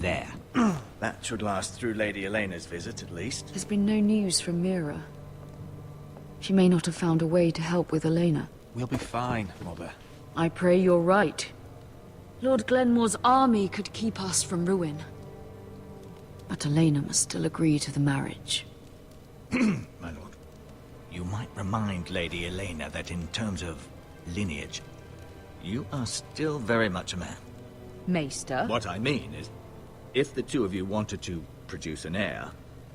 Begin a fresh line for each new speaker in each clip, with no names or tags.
there.
That should last through Lady Elena's visit, at least.
There's been no news from Mira. She may not have found a way to help with Elena.
We'll be fine, Mother.
I pray you're right. Lord Glenmore's army could keep us from ruin. But Elena must still agree to the marriage.
My lord, you might remind Lady Elena that in terms of lineage, you are still very much a man.
Maester?
What I mean is, if the two of you wanted to produce an heir,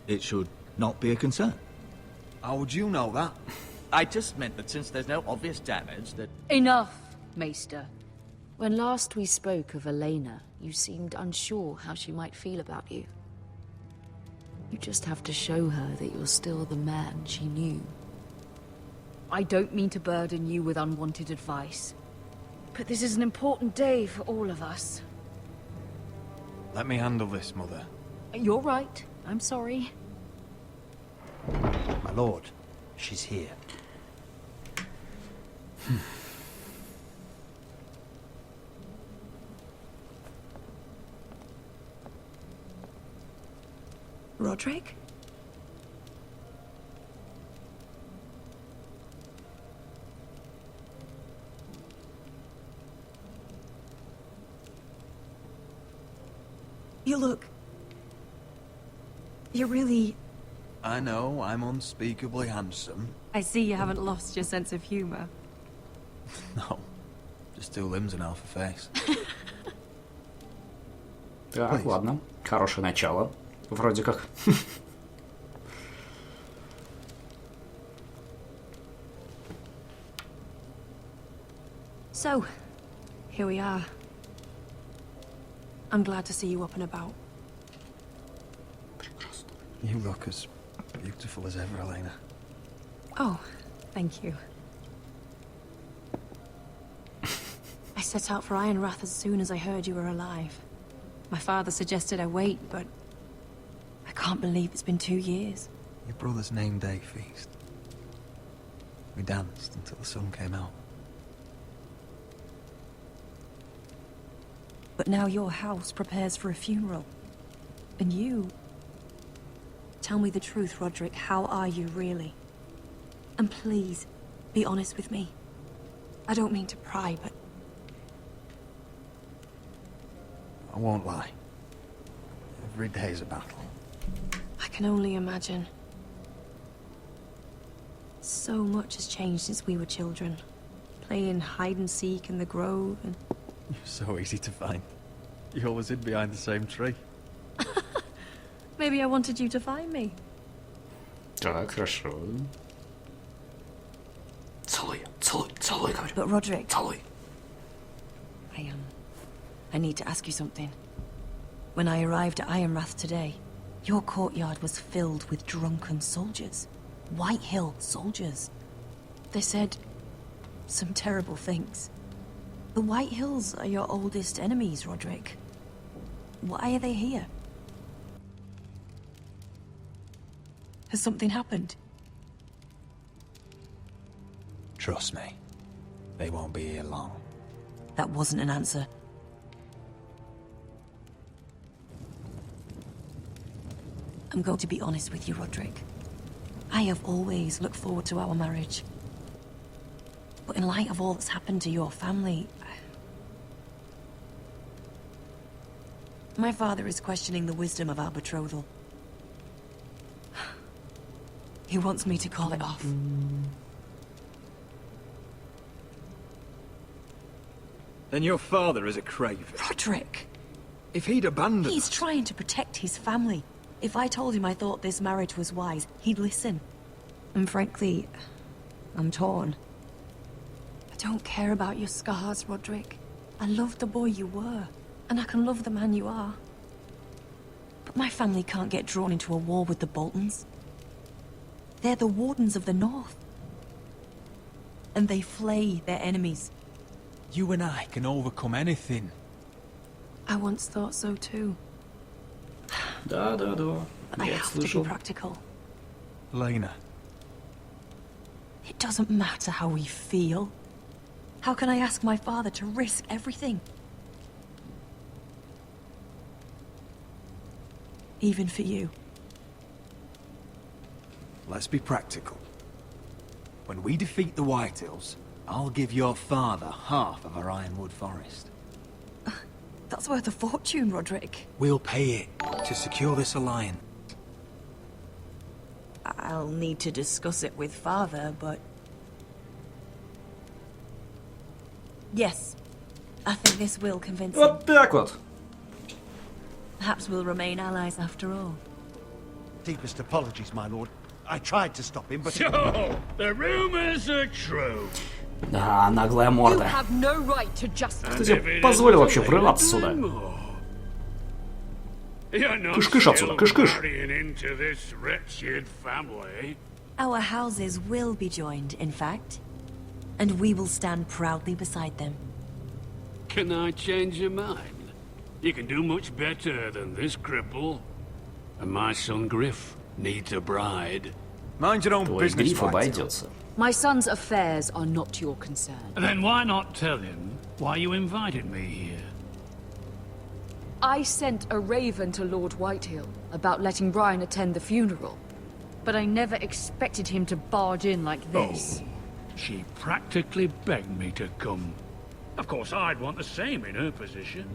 it should not be a concern.
How would you know that?
I just meant that since there's no obvious damage, that...
Enough, Maester. When last we spoke of Elena, you seemed unsure how she might feel about you. You just have to show her that you're still the man she knew. I don't mean to burden you with unwanted advice, but this is an important day for all of us.
Let me handle this, Mother.
You're right. I'm sorry.
My lord, she's here.
Roderick? You look... You're really...
I know, I'm unspeakably handsome.
I see you haven't lost your sense of humor.
No, just two limbs and half a face.
Так, ладно. Хорошее начало. Вроде как.
So, here we are. I'm glad to see you up and about.
You look as beautiful as ever, Elena.
Oh, thank you. I set out for Ironrath as soon as I heard you were alive. My father suggested I wait, but I can't believe it's been 2 years.
Your brother's name day feast. We danced until the sun came out.
But now your house prepares for a funeral. And you... Tell me the truth, Roderick. How are you, really? And please, be honest with me. I don't mean to pry, but...
I won't lie. Every day's a battle.
I can only imagine. So much has changed since we were children. Playing hide-and-seek in the grove and...
You're so easy to find. You always hid behind the same tree.
Maybe I wanted you to find me.
Так, хорошо. Целуй, целуй, целуй, говорю.
But Roderick...
Целуй.
I need to ask you something. When I arrived at Ironrath today, your courtyard was filled with drunken soldiers. White Hill soldiers. They said some terrible things. The White Hills are your oldest enemies, Roderick. Why are they here? Has something happened?
Trust me. They won't be here long.
That wasn't an answer. I'm going to be honest with you, Roderick. I have always looked forward to our marriage. But in light of all that's happened to your family... My father is questioning the wisdom of our betrothal. He wants me to call it off.
Then your father is a craven.
Roderick!
If he'd abandoned
He's
us...
trying to protect his family. If I told him I thought this marriage was wise, he'd listen. And frankly, I'm torn. I don't care about your scars, Roderick. I love the boy you were, and I can love the man you are. But my family can't get drawn into a war with the Boltons. They're the Wardens of the North. And they flay their enemies.
You and I can overcome anything.
I once thought so too.
Да.
But I
Я
have to be
слышал.
practical.
Elena,
It doesn't matter how we feel. How can I ask my father to risk everything? even for you.
Let's be practical. When we defeat the Whitehills, I'll give your father half of our Ironwood forest.
That's worth a fortune, Roderick.
We'll pay it to secure this alliance.
I'll need to discuss it with Father, but... Yes, I think this will convince him.
Вот так вот.
Perhaps we'll remain allies after all.
Deepest apologies, my lord. I tried to stop him, but...
So, the rumors are true.
Да, наглая
You
морда.
have no right to just...
Кто тебе позволил вообще врываться сюда? Кыш-кыш отсюда, кыш-кыш.
Our houses will be joined, in fact. And we will stand proudly beside them.
Can I change your mind? You can do much better than this cripple. And my son Griff needs a bride.
Mind your own
Твой
business,
гриф
Whitetail.
обойдется.
My son's affairs are not your concern.
Then why not tell him why you invited me here?
I sent a raven to Lord Whitehill about letting Brian attend the funeral. But I never expected him to barge in like this.
Oh, she practically begged me to come. Of course, I'd want the same in her position.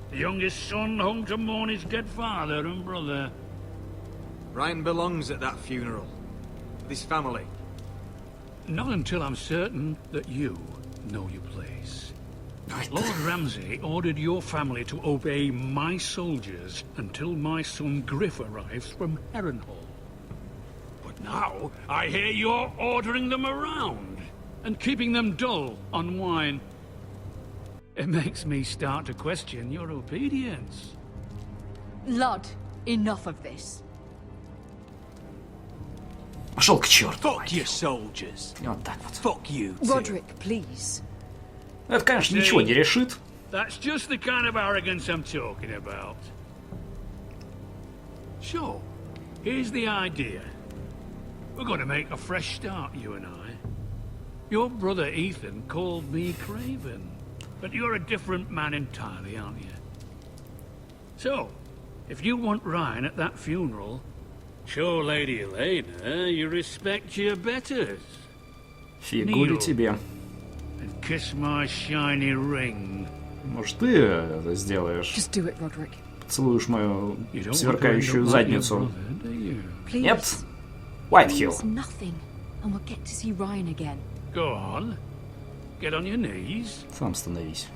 The youngest son home to mourn his dead father and brother.
Ryan belongs at that funeral. With his family.
Not until I'm certain that you know your place. Lord Ramsay ordered your family to obey my soldiers until my son Griff arrives from Harrenhal. But now, I hear you're ordering them around and keeping them dull on wine. It makes me start to question your obedience.
Lud, enough of this.
Пошел к черту.
Fuck your soldiers.
Вот так вот.
Fuck you, too.
Roderick, please.
Это, конечно, ничего не решит.
That's just the kind of arrogance I'm talking about. So, here's the idea. We're going to make a fresh start, you and I. Your brother Ethan called me Craven, but you're a different man entirely, aren't you? So, if you want Ryan at that funeral, show Lady Elena you respect your betters.
Фигули тебе.
And kiss my shiny ring.
Может, ты это сделаешь?
Just do it, Roderick.
Поцелуешь мою
You don't want to end
сверкающую
up like your
задницу.
brother, do you?
Please.
Нет. Whitehill.
It's nothing, and we'll get to see Ryan again.
Go on. Get on your knees.
Сам становись.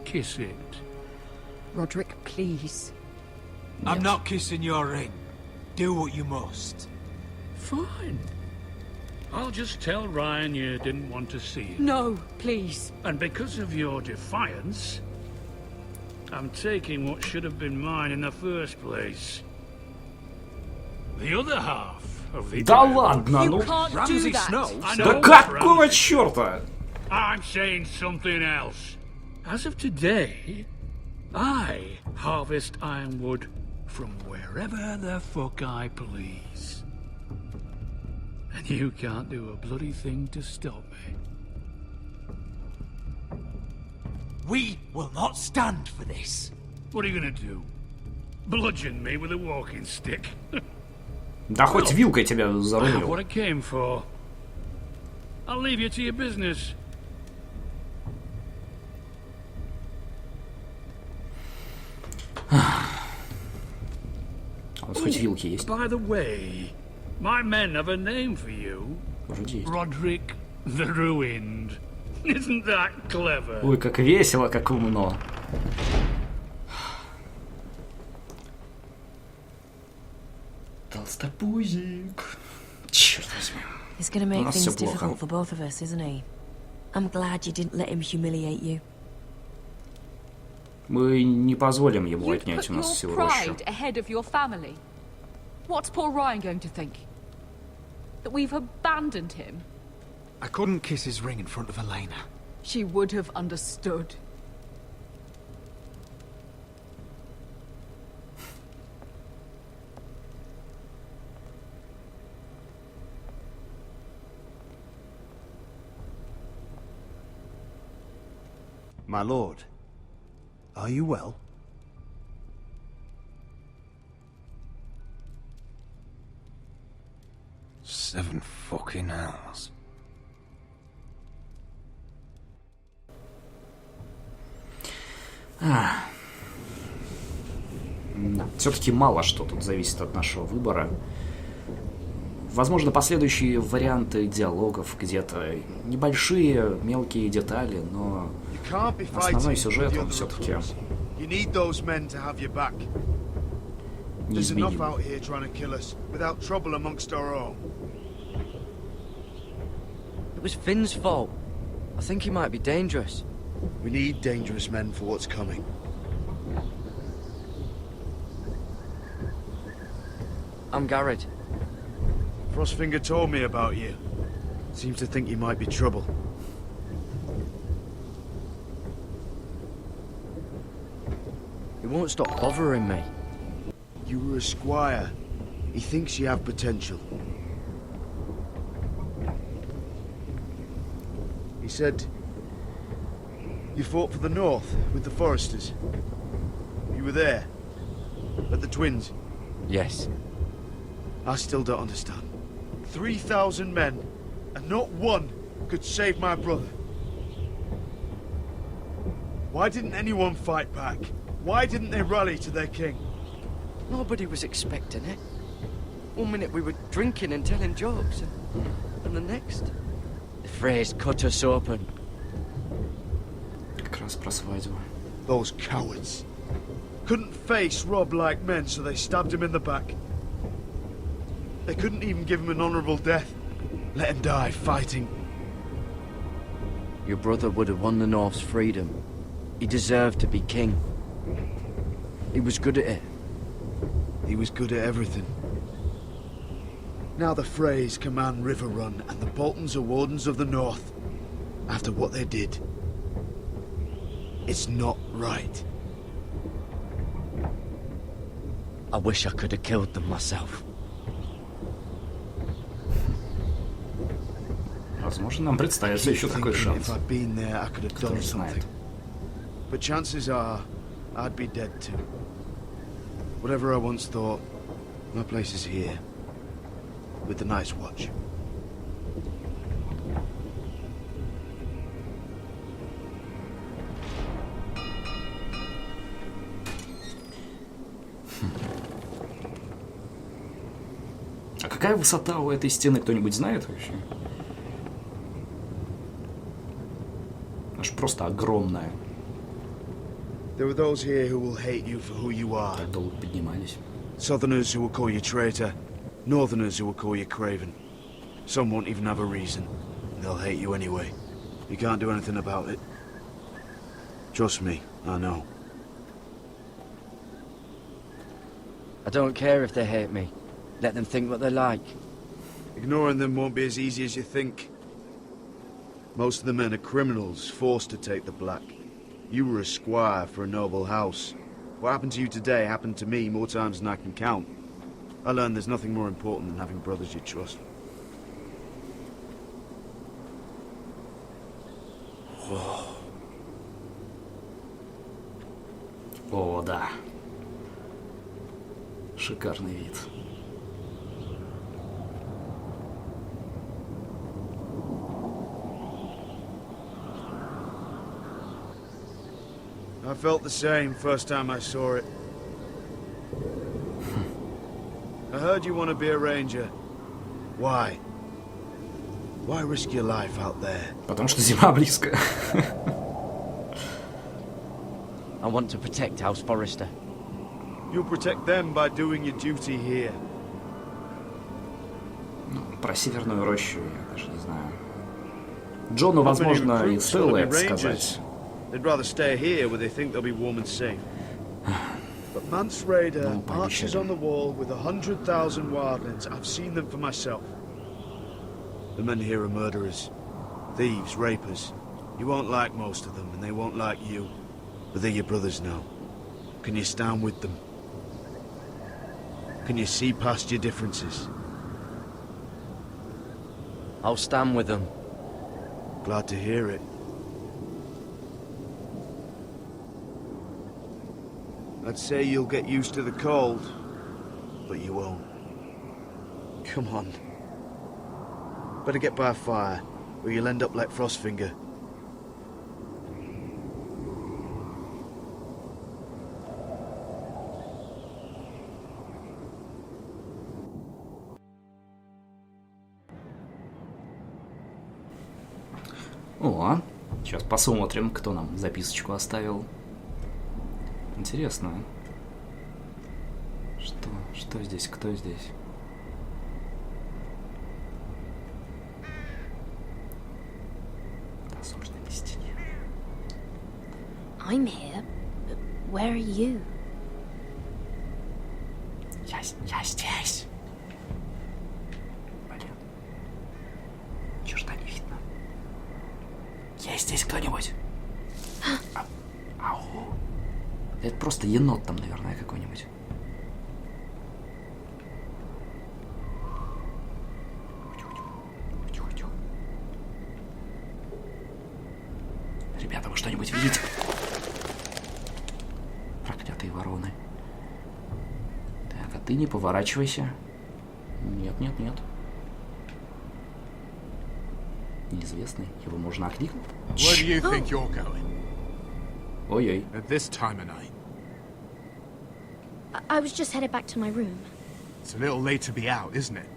Kiss it.
Roderick, please.
I'm not kissing your ring. Do what you must.
Fine. I'll just tell Ryan you didn't want to see him.
No, please.
And because of your defiance, I'm taking what should have been mine in the first place. The other half of the
Да
deal.
ладно,
You
ну.
can't do
Ramsay
that.
Snow?
I
Да
know,
какого
Ramsay.
черта?
I'm saying something else. As of today, I harvest ironwood from wherever the fuck I please. And you can't do a bloody thing to stop me.
We will not stand for this.
What are you gonna do? Bludgeon me with a walking stick?
Да хоть вилкой тебя
I have
зарулил.
what I came for. I'll leave you to your business.
У нас хоть вилки есть.
By the way, my men have a name for you.
Вроде есть.
Roderick the Ruined. Isn't that clever?
Ой, как весело, как умно. Толстопузик. Черт возьми.
He's gonna make
нас
things
всё плохо.
difficult for both of us, isn't he? I'm glad you didn't let him humiliate you.
Мы не позволим ему
You
отнять
put
у нас
your
всю рощу.
pride ahead of your family. What's poor Ryan going to think? That we've abandoned him?
I couldn't kiss his ring in front of Elena.
She would have understood.
My lord, are you well?
Seven fucking hells.
Все-таки мало что тут зависит от нашего выбора. Возможно, последующие варианты диалогов где-то небольшие, мелкие детали, но основной сюжет, он все-таки неизменим.
It was Finn's fault. I think he might be dangerous.
We need dangerous men for what's coming.
I'm Garrett.
Frostfinger told me about you. Seems to think you might be trouble.
He won't stop bothering me.
You were a squire. He thinks you have potential. He said you fought for the North with the Foresters. You were there, at the Twins.
Yes.
I still don't understand. 3,000 men, and not one could save my brother. Why didn't anyone fight back? Why didn't they rally to their king?
Nobody was expecting it. One minute we were drinking and telling jokes, and the next, the phrase cut us open.
Как раз про свадьбу.
Those cowards. Couldn't face Rob like men, so they stabbed him in the back. They couldn't even give him an honorable death. Let him die fighting.
Your brother would have won the North's freedom. He deserved to be king. He was good at it.
He was good at everything. Now the Freys command River Run, and the Boltons are wardens of the North. After what they did. It's not right.
I wish I could have killed them myself.
Возможно, нам представится еще такой шанс.
If I'd been there, I could have done
Кто знает.
something. But chances are, I'd be dead too. Whatever I once thought, my place is here. With the Night's Watch.
А какая высота у этой стены, кто-нибудь знает вообще? Аж просто огромная.
There are those here who will hate you for who you are.
Так долго поднимались.
Southerners who will call you traitor. Northerners who will call you craven. Some won't even have a reason. They'll hate you anyway. You can't do anything about it. Trust me, I know.
I don't care if they hate me. Let them think what they like.
Ignoring them won't be as easy as you think. Most of the men are criminals, forced to take the black. You were a squire for a noble house. What happened to you today happened to me more times than I can count. I learned there's nothing more important than having brothers you trust.
О, да. Шикарный вид.
I felt the same first time I saw it. I heard you want to be a ranger. Why? Why risk your life out there?
Потому что зима близко.
I want to protect House Forrester.
You'll protect them by doing your duty here.
Про Северную рощу я даже не знаю. Джону, возможно, и стоило это сказать.
They'd rather stay here where they think they'll be warm and safe. But Mance Raider marches on the wall with 100,000 wildlings. I've seen them for myself. The men here are murderers, thieves, rapers. You won't like most of them, and they won't like you. But they're your brothers now. Can you stand with them? Can you see past your differences?
I'll stand with them.
Glad to hear it. I'd say you'll get used to the cold, but you won't. Come on. Better get by a fire, or you'll end up like Frostfinger.
О, сейчас посмотрим, кто нам записочку оставил. Интересно. Что здесь? Кто здесь? Дозорный на стене.
I'm here, but where are you?
Я здесь. Блин. Черта не видно. Есть здесь кто-нибудь? Ау. Это просто енот там, наверное, какой-нибудь. Ребята, вы что-нибудь видите? Проклятые вороны. Так, а ты не поворачивайся. Нет. Неизвестный. Его можно окликнуть.
Where do you think you're going?
Ой-ой.
At this time of night.
I was just headed back to my room.
It's a little late to be out, isn't it?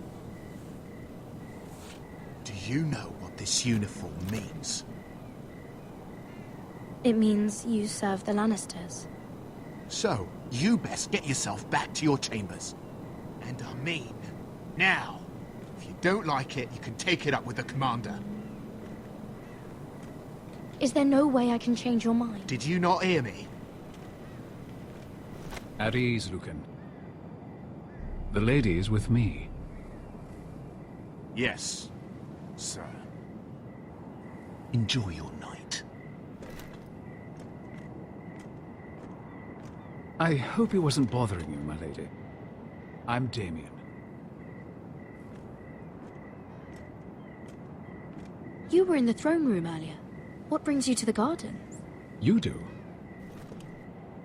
Do you know what this uniform means?
It means you serve the Lannisters.
So, you best get yourself back to your chambers. And I mean, now. If you don't like it, you can take it up with the commander.
Is there no way I can change your mind?
Did you not hear me?
At ease, Lucan. The lady is with me.
Yes, sir. Enjoy your night.
I hope he wasn't bothering you, my lady. I'm Damien.
You were in the throne room earlier. What brings you to the garden?
You do.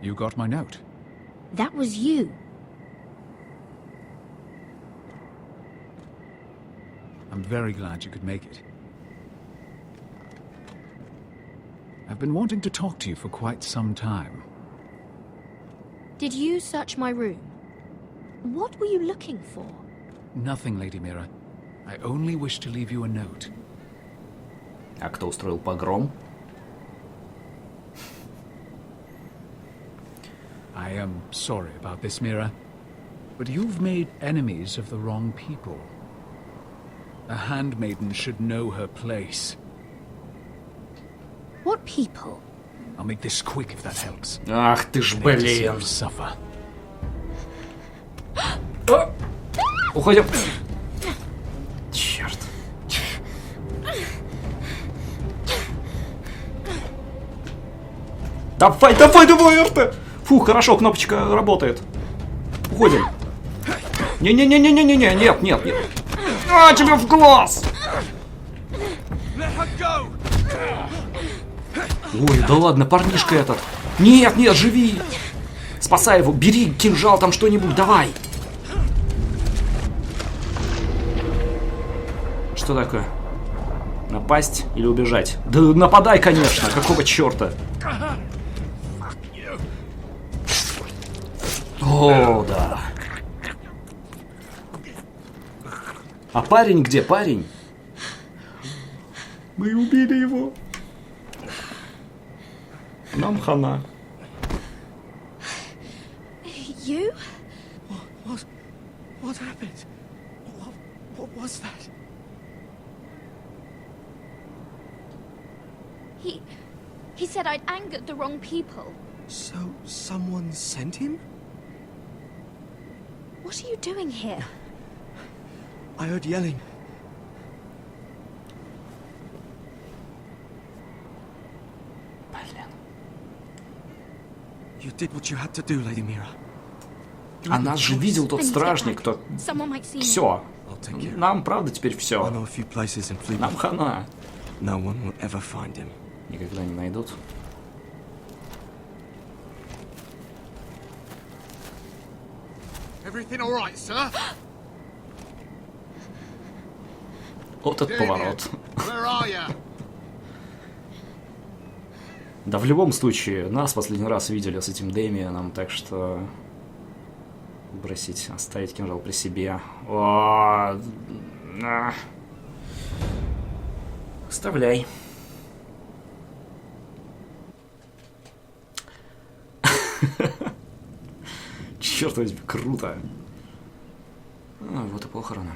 You got my note.
That was you.
I'm very glad you could make it. I've been wanting to talk to you for quite some time.
Did you search my room? What were you looking for?
Nothing, Lady Mira. I only wish to leave you a note.
А кто устроил погром?
I am sorry about this, Mira, but you've made enemies of the wrong people. A handmaiden should know her place.
What people?
I'll make this quick if that helps.
Ах ты ж, блин.
Suffer.
Уходим. Черт. Давай, Арте! Фу, хорошо, кнопочка работает. Уходим. Не-не-не-не-не-не, нет. А, тебе в глаз! Ой, да ладно, парнишка этот. Нет, живи! Спасай его, бери кинжал, там что-нибудь, давай! Что такое? Напасть или убежать? Да нападай, конечно, какого черта? О, да. А парень где? Парень? Мы убили его. Нам хана.
You?
What happened? What was that?
He said I'd angered the wrong people.
So, someone sent him?
What are you doing here?
I heard yelling. You did what you had to do, Lady Mira.
А нас же видел тот стражник, кто... Все. Нам, правда, теперь все. Нам хана. Никогда не найдут.
Everything all right, sir?
Вот этот поворот.
Where are you?
Да в любом случае, нас последний раз видели с этим Дэмианом, так что... Бросить, оставить кинжал при себе. Оставляй. Черт возьми, круто. Вот и похороны.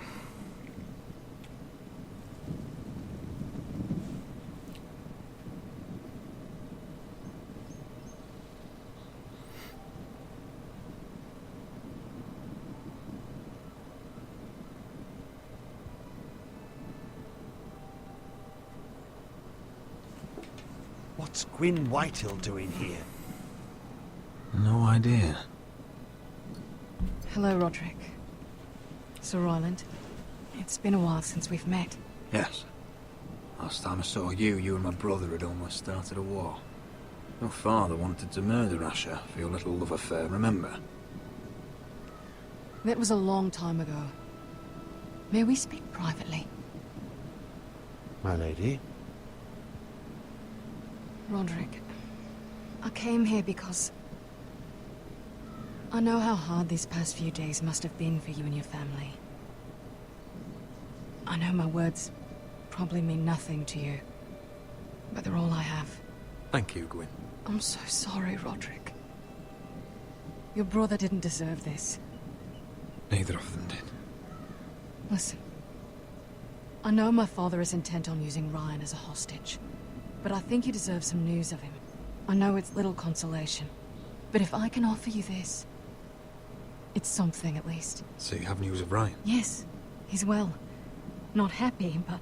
What's Gwyn Whitehill doing here?
No idea.
Hello, Roderick. Sir Roland. It's been a while since we've met.
Yes. Last time I saw you, you and my brother had almost started a war. Your father wanted to murder Asher for your little love affair, remember?
That was a long time ago. May we speak privately?
My lady?
Roderick, I came here because I know how hard these past few days must have been for you and your family. I know my words probably mean nothing to you, but they're all I have.
Thank you, Gwyn.
I'm so sorry, Roderick. Your brother didn't deserve this.
Neither of them did.
Listen, I know my father is intent on using Ryan as a hostage, but I think you deserve some news of him. I know it's little consolation, but if I can offer you this, it's something at least.
So you have news of Ryan?
Yes, he's well. Not happy, but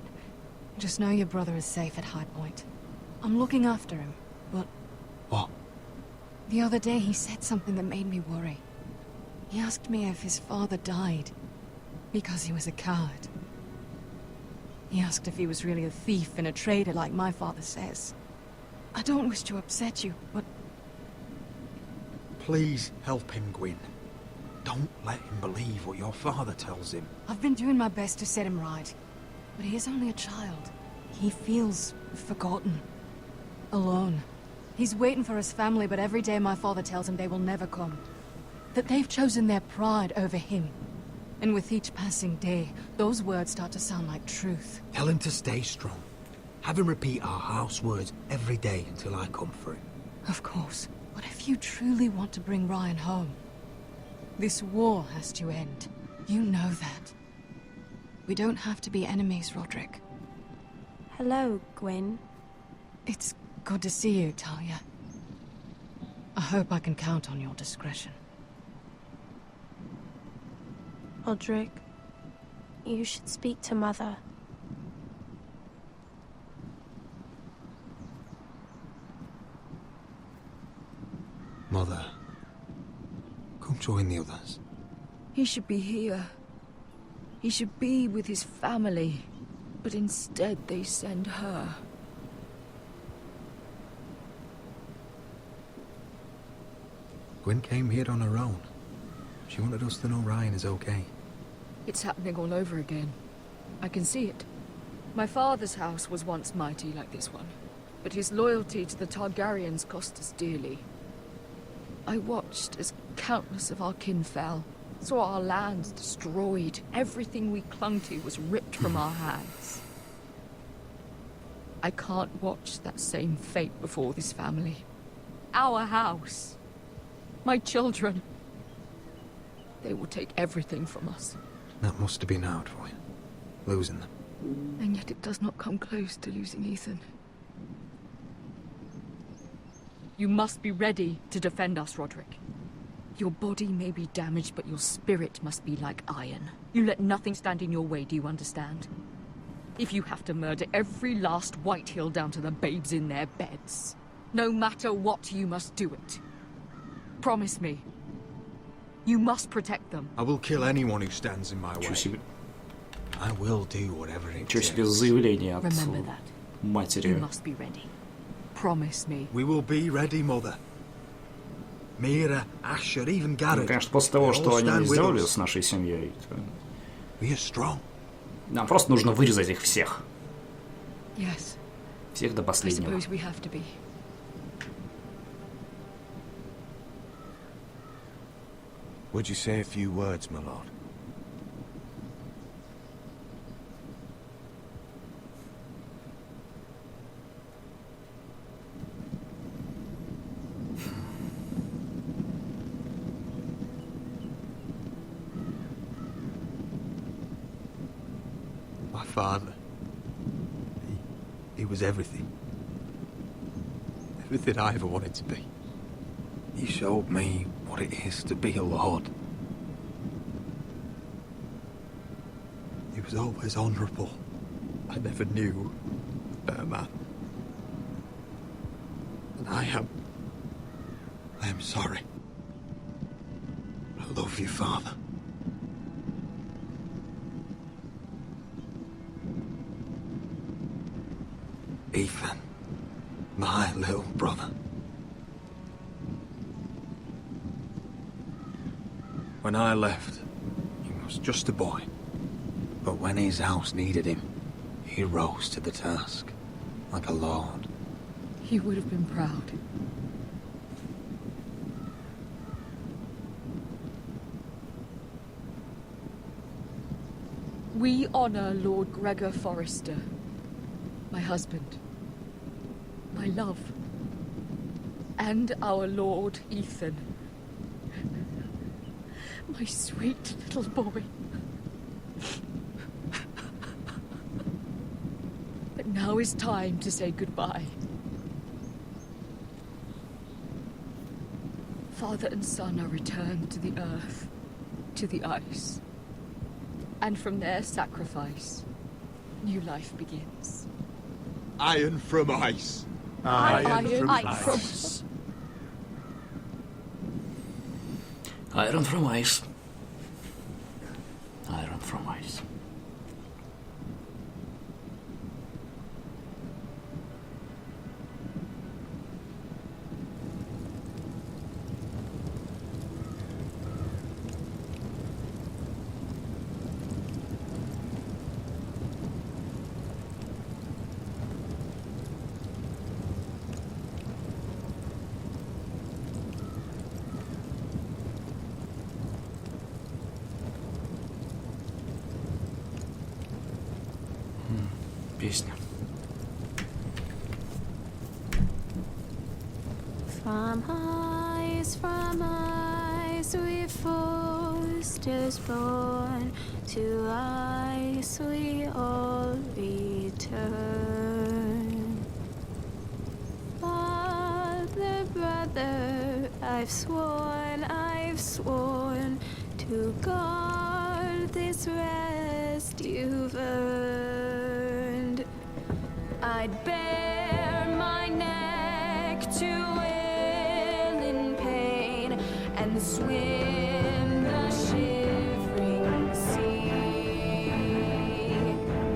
just know your brother is safe at High Point. I'm looking after him, but...
What?
The other day he said something that made me worry. He asked me if his father died because he was a coward. He asked if he was really a thief and a traitor like my father says. I don't wish to upset you, but...
Please help him, Gwyn. Don't let him believe what your father tells him.
I've been doing my best to set him right, but he is only a child. He feels forgotten, alone. He's waiting for his family, but every day my father tells him they will never come. That they've chosen their pride over him. And with each passing day, those words start to sound like truth.
Tell him to stay strong. Have him repeat our house words every day until I come for him.
Of course. But if you truly want to bring Ryan home, this war has to end. You know that. We don't have to be enemies, Roderick.
Hello, Gwyn.
It's good to see you, Talia. I hope I can count on your discretion.
Roderick, you should speak to Mother.
Mother, come join the others.
He should be here. He should be with his family. But instead they send her.
Gwyn came here on her own. She wanted us to know Ryan is okay.
It's happening all over again. I can see it. My father's house was once mighty like this one, but his loyalty to the Targaryens cost us dearly. I watched as countless of our kin fell, saw our lands destroyed, everything we clung to was ripped from our hands. I can't watch that same fate before this family. Our house. My children. They will take everything from us.
That must have been hard for you, losing them.
And yet it does not come close to losing Ethan. You must be ready to defend us, Roderick. Your body may be damaged, but your spirit must be like iron. You let nothing stand in your way, do you understand? If you have to murder every last Whitehill down to the babes in their beds, no matter what, you must do it. Promise me. You must protect them.
I will kill anyone who stands in my way. I will do whatever it takes.
Себе заявление от
Remember that.
матери.
You must be ready. Promise me.
We will be ready, Mother. Mira, Asher, even Garrett.
Ну, конечно, после того, что они сделали с нашей семьей.
We are strong.
Нам просто нужно вырезать их всех.
Yes.
Всех до
I
последнего.
suppose we have to be.
Would you say a few words, my lord?
My father, he was everything. Everything I ever wanted to be. He showed me what it is to be a lord. He was always honourable. I never knew a better man. And I am sorry. I love you, Father. Ethan, my little brother. When I left, he was just a boy. But when his house needed him, he rose to the task, like a lord.
He would have been proud. We honor Lord Gregor Forrester, my husband, my love, and our Lord Ethan, my sweet little boy. But now is time to say goodbye. Father and son are returned to the earth, to the ice. And from their sacrifice, new life begins.
Iron from ice.
Iron from ice.
Iron from ice. Iron from ice. Песня.
From ice we foresters born, to ice we all return. Father, brother, I've sworn to guard this rest you've earned. I'd bare my neck to wail in pain and swim the shivering sea.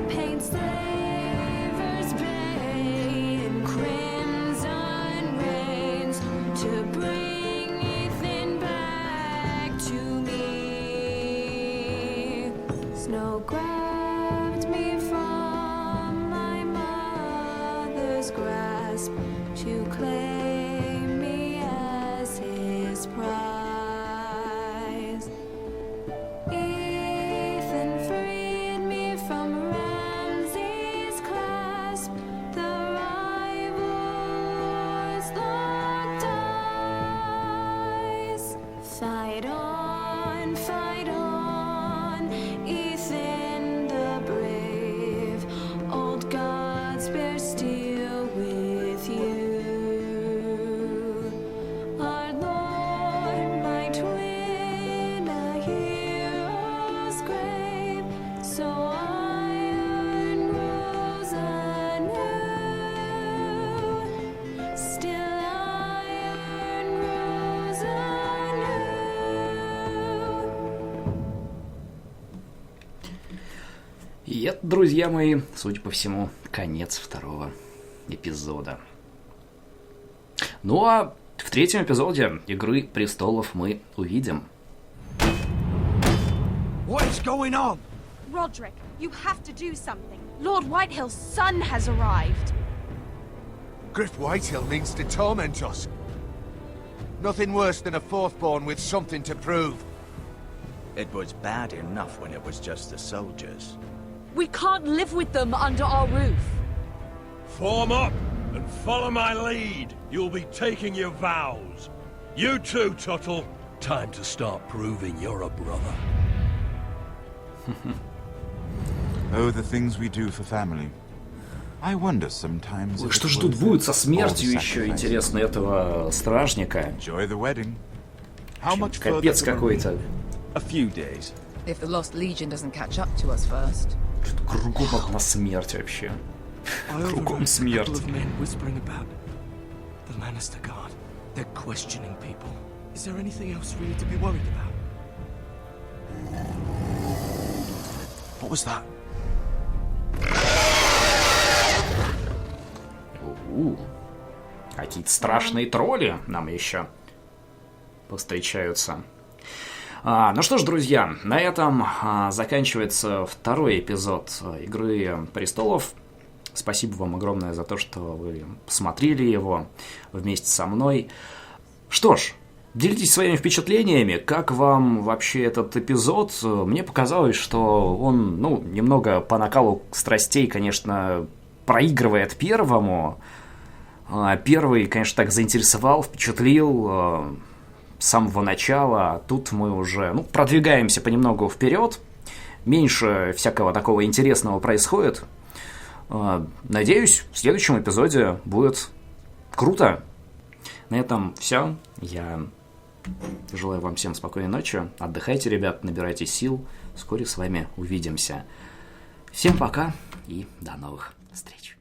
Paint slavers bay in crimson rains to bring Ethan back to me. Snow grabbed me from my mother's grasp to claim me as his prize. Ethan freed me from Ramsay's clasp. The rivals locked eyes. Fight on, Ethan the brave. Old gods bear steel with you. Our Lord might win a hero's grave, so iron rose anew. Still iron rose anew.
И это, друзья мои, судя по всему, конец второго эпизода. Ну а в третьем эпизоде «Игры Престолов» мы увидим.
What is going on?
Roderick,
You have to do something. Lord Whitehill's son has arrived.
Griff Whitehill means to torment us. Nothing worse than a fourthborn with something to prove.
It was bad enough when it was just the soldiers.
We can't live with them under our roof.
Form up and follow my lead. You'll be taking your vows. You too, Tuttle. Time to start proving you're a brother.
Oh, the things we do for family. I wonder sometimes.
Ой, что ж тут будет со смертью еще, интересно, этого стражника? Капец какой-то.
A few days. If the Lost Legion doesn't catch up to us first.
Что-то кругом одна смерть вообще. Кругом смерть.
The Lannister Guard. They're questioning people. Is there anything else we need to be worried about?
What was that?
Какие-то страшные тролли нам еще повстречаются. Ну что ж, друзья, на этом заканчивается второй эпизод Игры Престолов. Спасибо вам огромное за то, что вы посмотрели его вместе со мной. Что ж, делитесь своими впечатлениями, как вам вообще этот эпизод. Мне показалось, что он, немного по накалу страстей, конечно, проигрывает первому. Первый, конечно, так заинтересовал, впечатлил с самого начала. Тут мы уже, продвигаемся понемногу вперед. Меньше всякого такого интересного происходит. Надеюсь, в следующем эпизоде будет круто. На этом все. Я желаю вам всем спокойной ночи. Отдыхайте, ребят, набирайте сил. Вскоре с вами увидимся. Всем пока и до новых встреч.